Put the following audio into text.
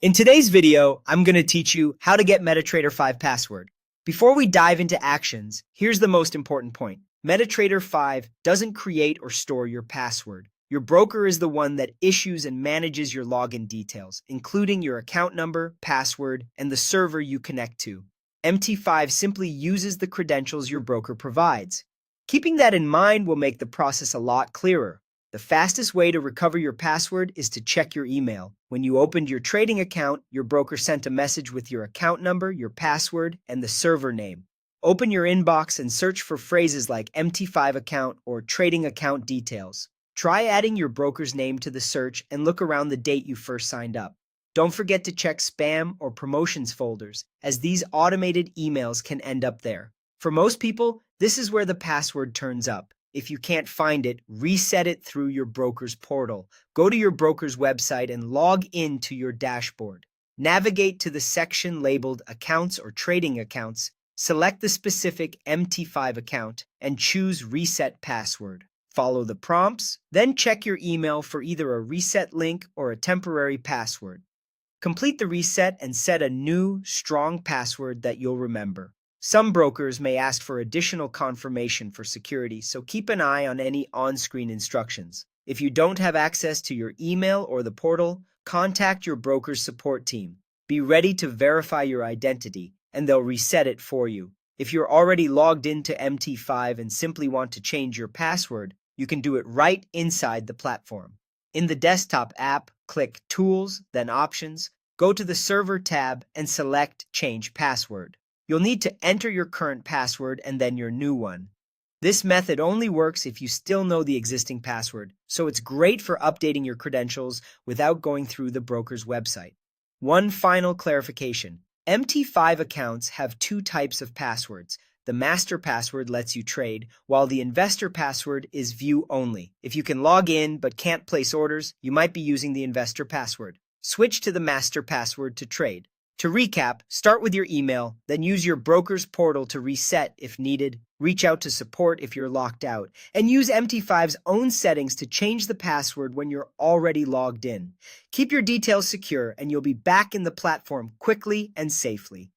In today's video, I'm going to teach you how to get MetaTrader 5 password. Before we dive into actions, here's the most important point. MetaTrader 5 doesn't create or store your password. Your broker is the one that issues and manages your login details, including your account number, password, and the server you connect to. MT5 simply uses the credentials your broker provides. Keeping that in mind will make the process a lot clearer. The fastest way to recover your password is to check your email. When you opened your trading account, your broker sent a message with your account number, your password, and the server name. Open your inbox and search for phrases like MT5 account or trading account details. Try adding your broker's name to the search and look around the date you first signed up. Don't forget to check spam or promotions folders, as these automated emails can end up there. For most people, this is where the password turns up. If you can't find it, reset it through your broker's portal. Go to your broker's website and log in to your dashboard. Navigate to the section labeled Accounts or Trading Accounts. Select the specific MT5 account and choose Reset Password. Follow the prompts, then check your email for either a reset link or a temporary password. Complete the reset and set a new, strong password that you'll remember. Some brokers may ask for additional confirmation for security, so keep an eye on any on-screen instructions. If you don't have access to your email or the portal, contact your broker's support team. Be ready to verify your identity, and they'll reset it for you. If you're already logged into MT5 and simply want to change your password, you can do it right inside the platform. In the desktop app, click Tools, then Options, go to the Server tab and select Change Password. You'll need to enter your current password and then your new one. This method only works if you still know the existing password, so it's great for updating your credentials without going through the broker's website. One final clarification. MT5 accounts have two types of passwords. The master password lets you trade, while the investor password is view only. If you can log in but can't place orders, you might be using the investor password. Switch to the master password to trade. To recap, start with your email, then use your broker's portal to reset if needed, reach out to support if you're locked out, and use MT5's own settings to change the password when you're already logged in. Keep your details secure and you'll be back in the platform quickly and safely.